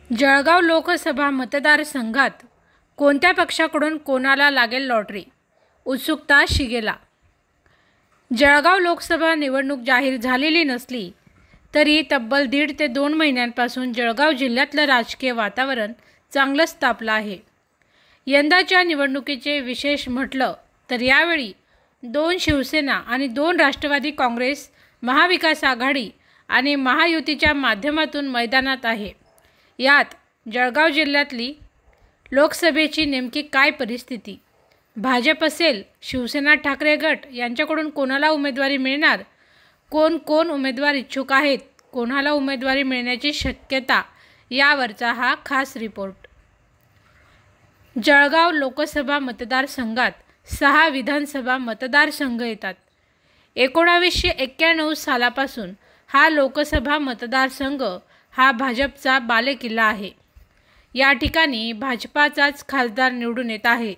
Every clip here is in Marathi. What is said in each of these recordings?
जळगाव लोकसभा मतदारसंघात कोणत्या पक्षाकडून कोणाला लागेल लॉटरी? उत्सुकता शिगेला. जळगाव लोकसभा निवडणूक जाहीर झालेली नसली तरी तब्बल 1.5 ते 2 महिन्यांपासून जळगाव जिल्ह्यातलं राजकीय वातावरण चांगलंच तापलं आहे. यंदाच्या निवडणुकीचे विशेष म्हटलं तर यावेळी 2 शिवसेना आणि 2 राष्ट्रवादी काँग्रेस, महाविकास आघाडी आणि महायुतीच्या माध्यमातून मैदानात आहे. यात जळगाव जिल्ह्यातली लोकसभेची नेमकी काय परिस्थिती? भाजप असेल, शिवसेना ठाकरे गट यांच्याकडून कोणाला उमेदवारी मिळणार? कोण उमेदवार इच्छुक आहेत? कोणाला उमेदवारी मिळण्याची शक्यता? यावरचा हा खास रिपोर्ट. जळगाव लोकसभा मतदारसंघात 6 विधानसभा मतदारसंघ येतात. 1991 सालापासून हा लोकसभा मतदारसंघ हा भाजपचा बालेकिल्ला आहे. या ठिकाणी भाजपाचाच खासदार निवडून येत आहे.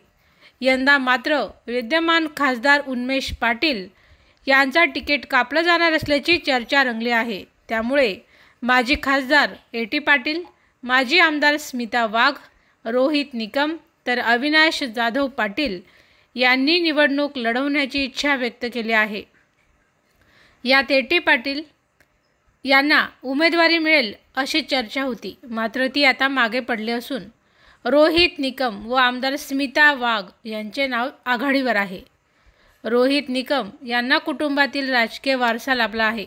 यंदा मात्र विद्यमान खासदार उन्मेष पाटील यांचा तिकीट कापलं जाणार असल्याची चर्चा रंगली आहे. त्यामुळे माजी खासदार ए.टी. पाटील, माजी आमदार स्मिता वाघ, रोहित निकम तर अविनाश जाधव पाटील यांनी निवडणूक लढवण्याची इच्छा व्यक्त केली आहे. यात ए.टी. पाटील यांना उमेदवारी मिळेल अशी चर्चा होती, मात्र ती आता मागे पडली असून रोहित निकम व आमदार स्मिता वाघ यांचे नाव आघाडीवर आहे. रोहित निकम यांना कुटुंबातील राजकीय वारसा लाभला आहे,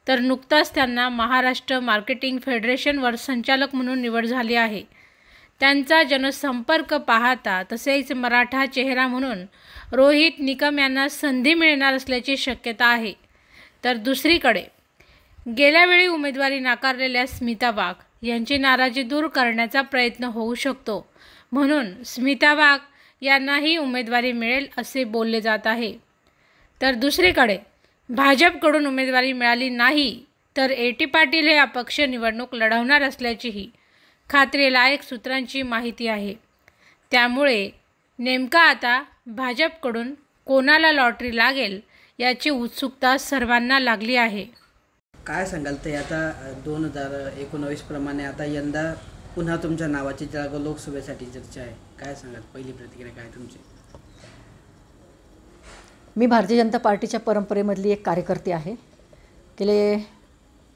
तर नुकताच त्यांना महाराष्ट्र मार्केटिंग फेडरेशनवर संचालक म्हणून निवड झाली आहे. त्यांचा जनसंपर्क पाहता तसेच मराठा चेहरा म्हणून रोहित निकम यांना संधी मिळणार असल्याची शक्यता आहे. तर दुसरीकडे गेल्या वेळी उमेदवारी नाकारलेल्या स्मिता वाघ यांची नाराजी दूर करण्याचा प्रयत्न होऊ शकतो, म्हणून स्मिता वाघ यांनाही उमेदवारी मिळेल असे बोलले जात आहे. तर दुसरीकडे भाजपकडून उमेदवारी मिळाली नाही तर ए.टी. पाटील हे अपक्ष निवडणूक लढवणार असल्याचीही खात्रीलायक सूत्रांची माहिती आहे. त्यामुळे नेमका आता भाजपकडून कोणाला लॉटरी लागेल याची उत्सुकता सर्वांना लागली आहे. काय सांगाल ते आता 2019 प्रमाणे आता यंदा पुन्हा तुमच्या नावाची जळगाव लोकसभेसाठी चर्चा आहे. काय सांगाल, पहिली प्रतिक्रिया काय तुमची? मी भारतीय जनता पार्टीच्या परंपरेमधली एक कार्यकर्ती आहे. गेले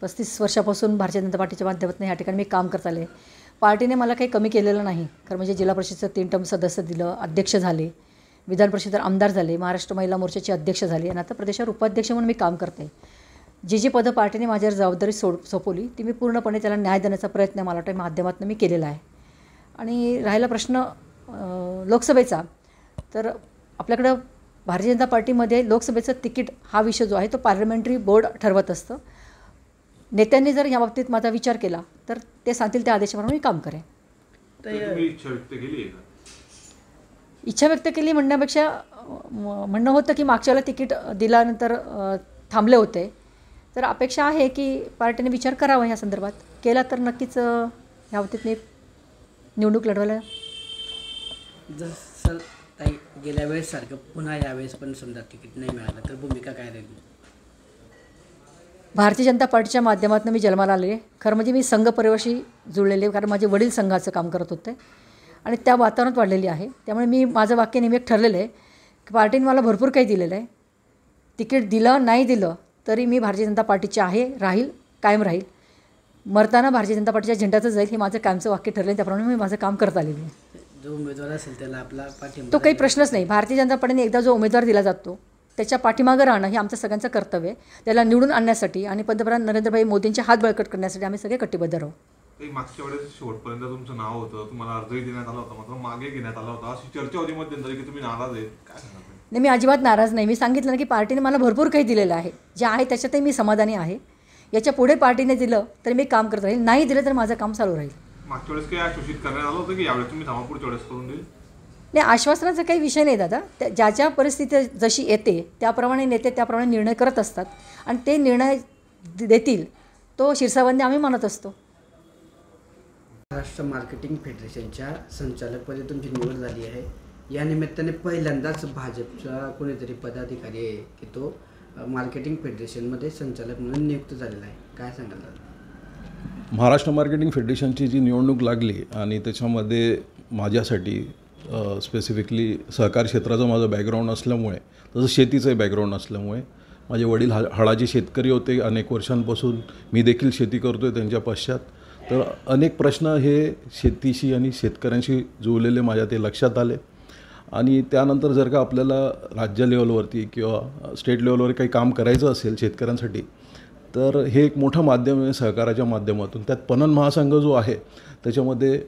35 वर्षापासून भारतीय जनता पार्टीच्या माध्यमातून या ठिकाणी मी काम करत आले. पार्टीने मला काही कमी केलेलं नाही, कारण म्हणजे जिल्हा परिषदेचं 3 टर्म सदस्य दिलं, अध्यक्ष झाले, विधान परिषदेत आमदार झाले, महाराष्ट्र महिला मोर्चाचे अध्यक्ष झाले आणि आता प्रदेशावर उपाध्यक्ष म्हणून मी काम करते. जी पदं पार्टीने माझ्यावर जबाबदारी सोपवली ती मी पूर्णपणे त्याला न्याय देण्याचा प्रयत्न मला वाटतं माध्यमातून मी केलेला आहे. आणि राहिला प्रश्न लोकसभेचा, तर आपल्याकडं भारतीय जनता पार्टीमध्ये लोकसभेचं तिकीट हा विषय जो आहे तो पार्लमेंटरी बोर्ड ठरवत असतं. नेत्यांनी जर याबाबतीत माझा विचार केला तर ते सांगतील त्या आदेशाप्रमाणे मी काम करेन. इच्छा व्यक्त केली म्हणण्यापेक्षा म्हणणं होतं की मागच्या वेळेला तिकीट दिल्यानंतर थांबले होते, तर अपेक्षा आहे की पार्टीने विचार करावा ह्या संदर्भात. केला तर नक्कीच ह्या बाबतीत मी निवडणूक लढवायला. जसं काही गेल्या वेळेससारखं पुन्हा यावेळेस पण समजा तिकीट नाही मिळालं तर भूमिका काय राहील? भारतीय जनता पार्टीच्या माध्यमातून मी जन्माला आले. खरं म्हणजे मी संघ परिवाराशी जुळलेले, कारण माझे वडील संघाचं काम करत होते आणि त्या वातावरणात वाढलेली आहे. त्यामुळे मी माझं वाक्य नेहमी एक ठरलेलं आहे की पार्टीने मला भरपूर काही दिलेलं आहे. तिकीट दिलं नाही दिलं तरी मी भारतीय जनता पार्टीचे आहे, राहील, कायम राहील. मरताना भारतीय जनता पार्टीच्या झेंड्याचं जाईल हे माझं कायमचं वाक्य ठरलं आहे. त्याप्रमाणे मी माझं काम करत आलेली आहे. जो उमेदवार असेल त्याला आपला पाठिंबा तो काही प्रश्नच नाही. भारतीय जनता पार्टीने एकदा जो उमेदवार दिला जातो त्याच्या पाठीमागं राहणं हे आमचं सगळ्यांचं कर्तव्य आहे. त्याला निवडून आणण्यासाठी आणि पंतप्रधान नरेंद्रभाई मोदींचे हात बळकट करण्यासाठी आम्ही सगळे कटिबद्ध राहू. मागच्या वेळेस शेवटपर्यंत तुमचं नाव होतं, तुम्हाला अर्जही देण्यात आला होता, मात्र मागे घेण्यात आला होता, अशी चर्चा होती मध्यंतरी की तुम्ही नाराज आहेत. काय सांगा? नाही, मी अजिबात नाराज नाही. मी सांगितलं ना की पार्टीने मला भरपूर काही दिलेलं आहे. जे आहे त्याच्यातही मी समाधानी आहे. याच्या पुढे पार्टीने दिलं तर मी काम करत राहील, नाही दिलं तर माझं काम चालू राहील. मागच्या वेळेस काही आश्वासित करण्यात आलं होतं की यावेळेस तुम्ही थांबा पुढच्या वेळेस करून देईल? नाही, आश्वासनाचा काही विषय नाही दादा. ज्याच्या परिस्थिती जशी येते त्याप्रमाणे नेते त्याप्रमाणे निर्णय करत असतात आणि ते निर्णय देतील तो शिरसाबंदी आम्ही मानत असतो. महाराष्ट्र मार्केटिंग फेडरेशनच्या संचालकपदी तुमची निवड झाली आहे. या निमित्ताने पहिल्यांदाच भाजपचा कोणीतरी पदाधिकारी आहे की तो मार्केटिंग फेडरेशनमध्ये संचालक म्हणून नियुक्त झालेला आहे. काय सांगाल? महाराष्ट्र मार्केटिंग फेडरेशनची जी निवडणूक लागली आणि त्याच्यामध्ये माझ्यासाठी स्पेसिफिकली सहकार क्षेत्राचं माझं बॅकग्राऊंड असल्यामुळे, तसं शेतीचंही बॅकग्राऊंड असल्यामुळे, माझे वडील हळाचे शेतकरी होते, अनेक वर्षांपासून मी देखील शेती करतो आहे त्यांच्या पश्चात. तर अनेक प्रश्न हे शेतीशी आणि शेतकऱ्यांशी जुळलेले माझ्या ते लक्षात आले. आणि त्यानंतर जर का आपल्याला राज्य लेवलवरती किंवा स्टेट लेवलवर काही काम करायचं असेल शेतकऱ्यांसाठी, तर हे एक मोठं माध्यम आहे सहकाराच्या माध्यमातून. त्यात पणन महासंघ जो आहे त्याच्यामध्ये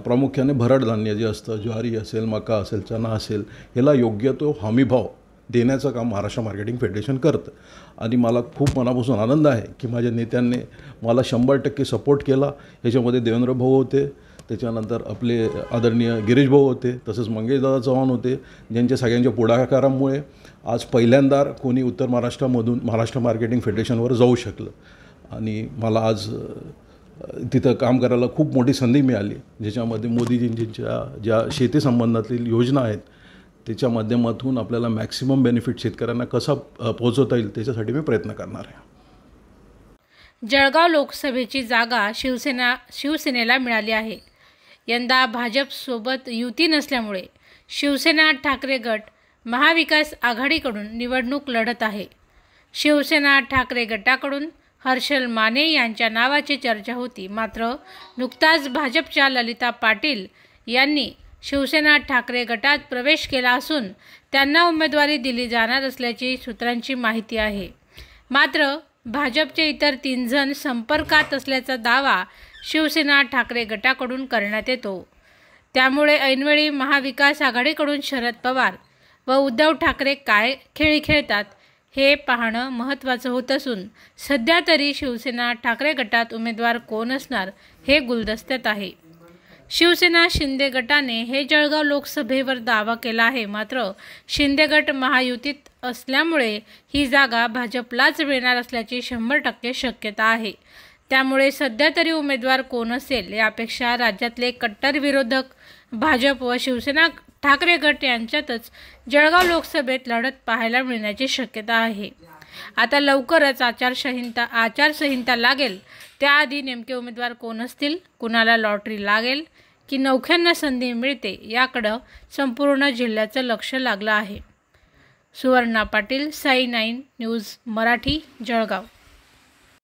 प्रामुख्याने भरड धान्य जे असतं, ज्वारी असेल, मका असेल, चणा असेल, ह्याला योग्य तो हमीभाव देण्याचं काम महाराष्ट्र मार्केटिंग फेडरेशन करतं. आणि मला खूप मनापासून आनंद आहे की माझ्या नेत्यांनी मला 100% सपोर्ट केला. ह्याच्यामध्ये देवेंद्र भाऊ होते, त्याच्यानंतर आपले आदरणीय गिरीश भाऊ होते, तसंच मंगेशदादा चव्हाण होते, ज्यांच्या सगळ्यांच्या पुढाकारामुळे आज पहिल्यांदा कोणी उत्तर महाराष्ट्रामधून महाराष्ट्र मार्केटिंग फेडरेशनवर जाऊ शकलं. आणि मला आज तिथं काम करायला खूप मोठी संधी मिळाली, ज्याच्यामध्ये मोदीजींच्या ज्या शेती संबंधातील योजना आहेत त्याच्या माध्यमातून आपल्याला मॅक्सिमम बेनिफिट शेतकऱ्यांना कसा पोहोचवता येईल त्याच्यासाठी मी प्रयत्न करणार आहे. जळगाव लोकसभेची जागा शिवसेनेला मिळाली आहे. यंदा भाजपसोबत युती नसल्यामुळे शिवसेना ठाकरे गट महाविकास आघाडीकडून निवडणूक लढत आहे. शिवसेना ठाकरे गटाकडून हर्षल माने यांच्या नावाची चर्चा होती. मात्र नुकताच भाजपच्या ललिता पाटील यांनी शिवसेना ठाकरे गटात प्रवेश केला असून त्यांना उमेदवारी दिली जाणार असल्याची सूत्रांची माहिती आहे. मात्र भाजपचे इतर 3 जण संपर्कात असल्याचा दावा शिवसेना ठाकरे गटाकडून करण्यात येतो. त्यामुळे ऐनवेळी महाविकास आघाडीकडून शरद पवार व उद्धव ठाकरे काय खेळी खेळतात हे पाहणं महत्त्वाचं होत असून सध्या तरी शिवसेना ठाकरे गटात उमेदवार कोण असणार हे गुलदस्त्यात आहे. शिवसेना शिंदे गटाने हे जळगाव लोकसभेवर दावा केला आहे. मात्र शिंदे गट महायुतीत असल्यामुळे ही जागा भाजपलाच मिळणार असल्याची 100% शक्यता आहे. त्यामुळे सध्या तरी उमेदवार कोण असेल यापेक्षा राज्यातले कट्टर विरोधक भाजप व शिवसेना ठाकरे गट यांच्यातच जळगाव लोकसभेत लढत पाहायला मिळण्याची शक्यता आहे. आता लवकरच आचारसंहिता लागेल. त्याआधी नेमके उमेदवार कोण असतील, कुणाला लॉटरी लागेल की नौख्यांना संधी मिळते याकडं संपूर्ण जिल्ह्याचं लक्ष लागलं आहे. सुवर्णा पाटील, साई 9 न्यूज मराठी, जळगाव.